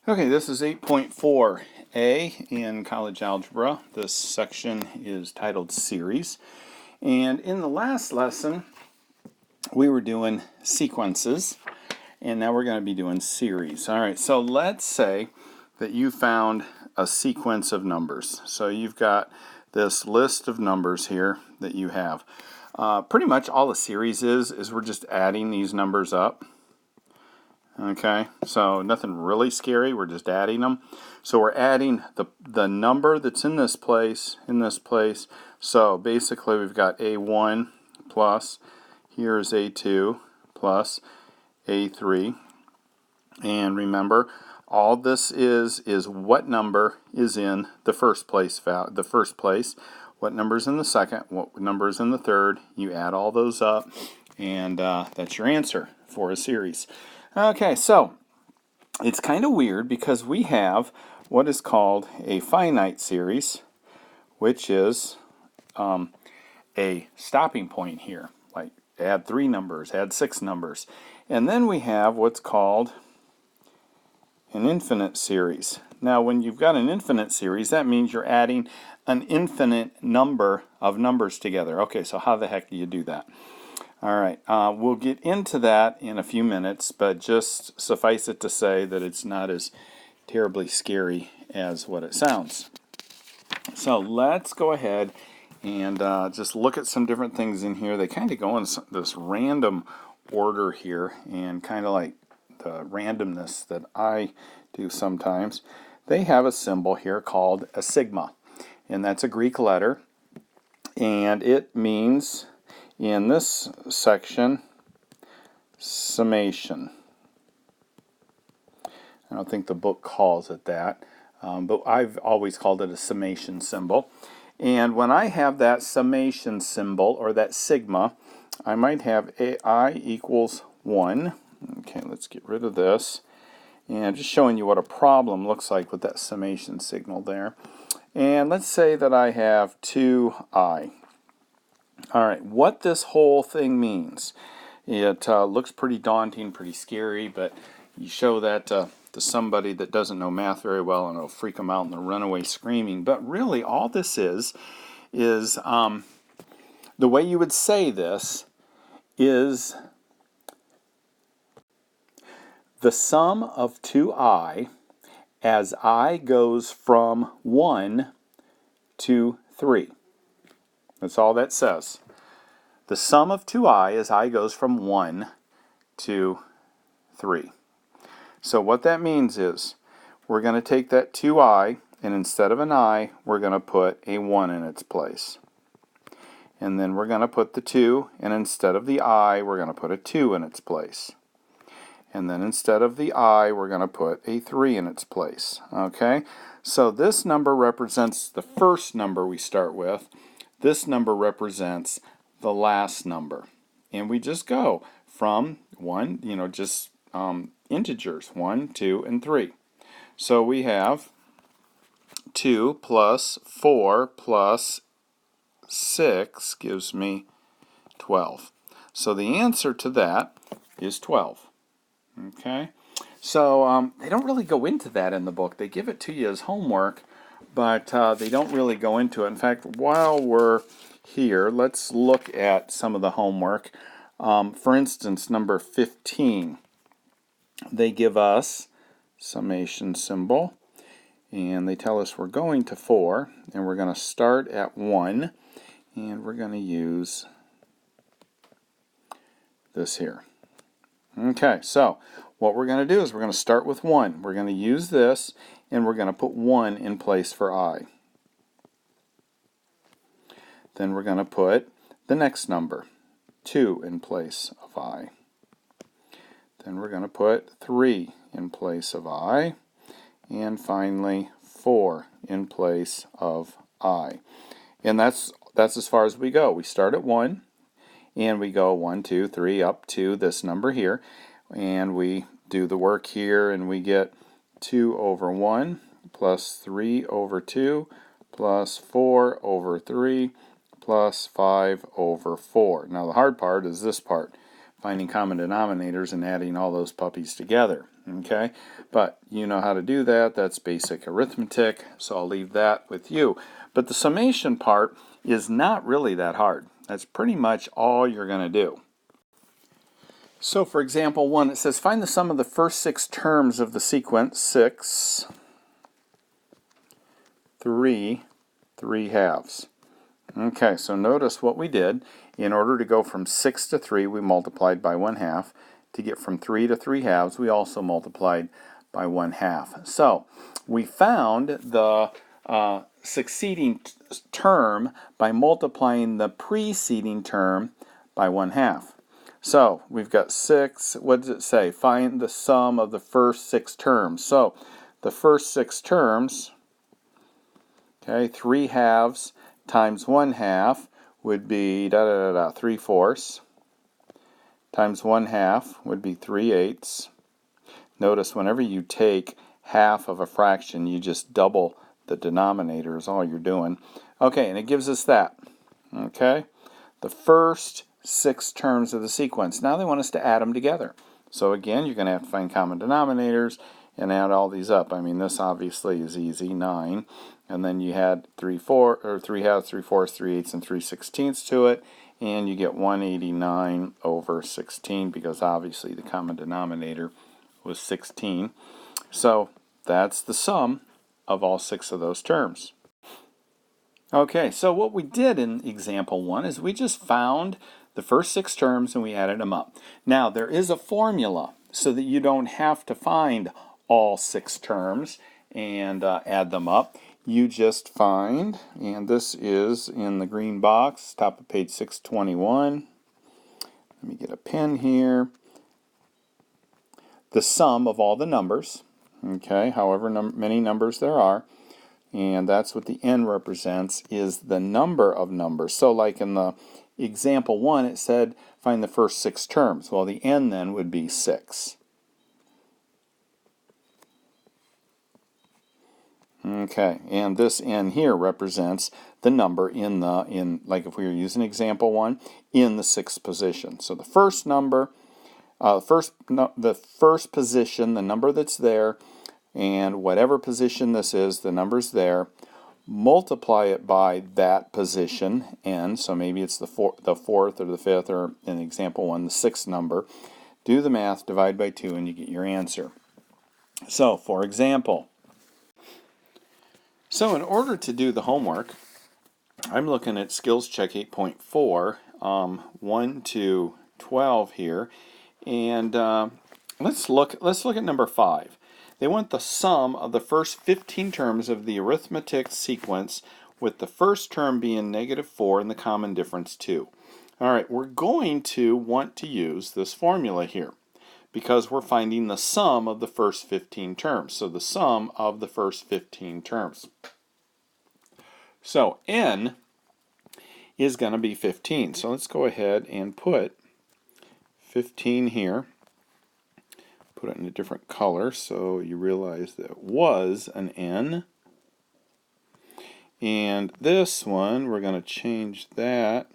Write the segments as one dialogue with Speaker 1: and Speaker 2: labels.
Speaker 1: Okay, this is 8.4a in college algebra. This section is titled Series. And in the last lesson, we were doing sequences, and now we're going to be doing series. All right, so let's say that you found a sequence of numbers. So you've got this list of numbers here that you have. Pretty much all a series is we're just adding these numbers up. Okay, so nothing really scary, we're just adding them. So we're adding the number that's in this place, So basically we've got A1 plus, here's A2 plus A3. And remember, all this is what number is in the first place, what number's in the second, what number's in the third. You add all those up, and that's your answer for a series. Okay, so it's kind of weird because we have what is called a finite series, which is a stopping point here. Like add 3 numbers, add 6 numbers. And then we have what's called an infinite series. Now, when you've got an infinite series, that means you're adding an infinite number of numbers together. Okay, so how the heck do you do that? All right, we'll get into that in a few minutes, but just suffice it to say that it's not as terribly scary as what it sounds. So let's go ahead and just look at some different things in here. They kind of go in this random order here, and kind of like the randomness that I do sometimes. They have a symbol here called a sigma, and that's a Greek letter, and it means, in this section, summation. I don't think the book calls it that, but I've always called it a summation symbol. And when I have that summation symbol, or that sigma, I might have I equals 1. Okay, let's get rid of this. And just showing you what a problem looks like with that summation signal there. And let's say that I have 2i. All right, what this whole thing means, it looks pretty daunting, pretty scary, but you show that to somebody that doesn't know math very well, and it'll freak them out and they'll run away screaming. But really, all this is the way you would say this is the sum of 2i as I goes from 1 to 3. That's all that says. The sum of 2i as I goes from 1 to 3. So what that means is we're going to take that 2i, and instead of an I, we're going to put a 1 in its place. And then we're going to put the 2, and instead of the I, we're going to put a 2 in its place. And then instead of the I, we're going to put a 3 in its place. Okay? So this number represents the first number we start with. This number represents the last number. And we just go from 1, just integers, 1, 2, and 3. So we have 2 plus 4 plus 6 gives me 12. So the answer to that is 12. Okay? So they don't really go into that in the book. They give it to you as homework, but they don't really go into it. In fact, while we're here, let's look at some of the homework. For instance, number 15. They give us summation symbol, and they tell us we're going to 4, and we're going to start at 1, and we're going to use this here. Okay, so what we're going to do is we're going to start with 1. We're going to use this, and we're going to put 1 in place for I. Then we're going to put the next number, 2, in place of I. Then we're going to put 3 in place of I. And finally, 4 in place of I. And that's as far as we go. We start at 1, and we go 1, 2, 3 up to this number here. And we do the work here, and we get 2 over 1 plus 3 over 2 plus 4 over 3 plus 5 over 4. Now the hard part is this part, finding common denominators and adding all those puppies together. Okay, but you know how to do that. That's basic arithmetic, so I'll leave that with you. But the summation part is not really that hard. That's pretty much all you're going to do. So for example 1, it says find the sum of the first 6 terms of the sequence 6, 3, 3 halves. Okay, so notice what we did. In order to go from 6 to 3, we multiplied by 1/2. To get from 3 to 3 halves, we also multiplied by 1/2. So we found the succeeding term by multiplying the preceding term by 1/2. So we've got 6. What does it say? Find the sum of the first 6 terms. So the first 6 terms, okay, 3 halves times 1/2 would be 3/4 times 1/2 would be 3/8. Notice whenever you take half of a fraction, you just double the denominator is all you're doing. Okay, and it gives us that. Okay, the first 6 terms of the sequence. Now they want us to add them together. So again, you're going to have to find common denominators and add all these up. I mean, this obviously is easy, 9. And then you had 3 halves, 3/4, 3/8, and 3/16 to it. And you get 189 over 16 because obviously the common denominator was 16. So that's the sum of all 6 of those terms. Okay, so what we did in example 1 is we just found the first 6 terms and we added them up. Now there is a formula so that you don't have to find all 6 terms and add them up. You just find, and this is in the green box, top of page 621. Let me get a pen here. The sum of all the numbers, okay, however many numbers there are, and that's what the n represents, is the number of numbers. So like in the example 1, it said find the first 6 terms. Well, the n then would be 6. Okay, and this n here represents the number in like if we were using example 1, in the 6th position. So the first number, the first position, the number that's there, and whatever position this is, the number's there, multiply it by that position, n, so maybe it's the 4th or the 5th, or in example 1, the 6th number. Do the math, divide by 2, and you get your answer. So, for example, so in order to do the homework, I'm looking at Skills Check 8.4, 1 to 12 here, and let's look at number 5. They want the sum of the first 15 terms of the arithmetic sequence, with the first term being -4 and the common difference 2. All right, we're going to want to use this formula here because we're finding the sum of the first 15 terms. So the sum of the first 15 terms. So n is going to be 15. So let's go ahead and put 15 here. Put it in a different color so you realize that it was an n. And this one, we're going to change that.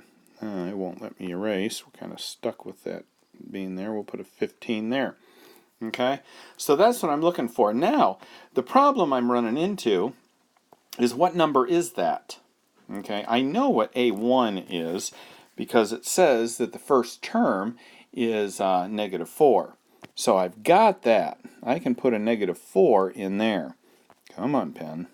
Speaker 1: It won't let me erase. We're kind of stuck with that being there. We'll put a 15 there. Okay, so that's what I'm looking for. Now, the problem I'm running into is what number is that? Okay, I know what A1 is because it says that the first term is -4. So I've got that. I can put a -4 in there. Come on, pen.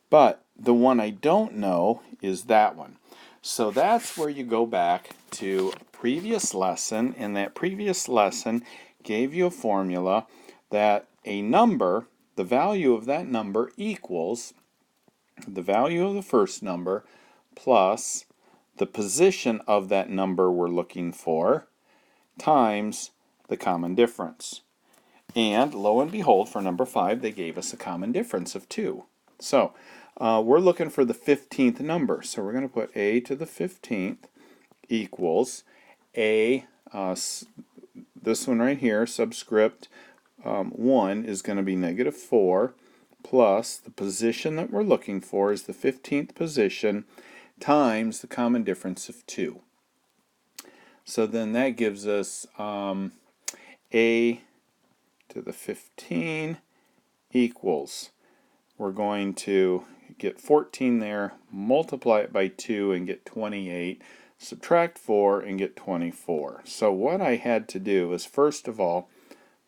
Speaker 1: But the one I don't know is that one. So that's where you go back to a previous lesson, and that previous lesson gave you a formula that a number, the value of that number equals the value of the first number plus the position of that number we're looking for times the common difference. And lo and behold, for number 5, they gave us a common difference of 2. So we're looking for the 15th number. So we're going to put a to the 15th equals a, this one right here, subscript 1 is going to be -4 plus the position that we're looking for is the 15th position times the common difference of 2. So then that gives us a to the 15 equals, we're going to get 14 there, multiply it by 2 and get 28, subtract 4 and get 24. So what I had to do is first of all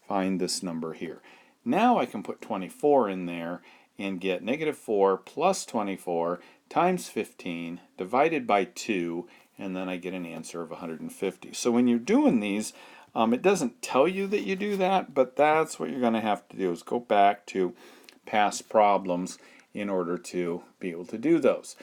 Speaker 1: find this number here. Now I can put 24 in there and get negative 4 plus 24 times 15 divided by 2, and then I get an answer of 150. So when you're doing these, it doesn't tell you that you do that, but that's what you're going to have to do, is go back to past problems in order to be able to do those.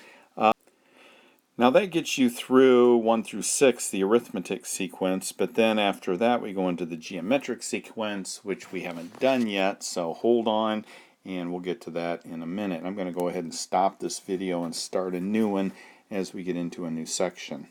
Speaker 1: Now that gets you through 1 through 6, the arithmetic sequence, but then after that we go into the geometric sequence, which we haven't done yet, so hold on and we'll get to that in a minute. I'm going to go ahead and stop this video and start a new one as we get into a new section.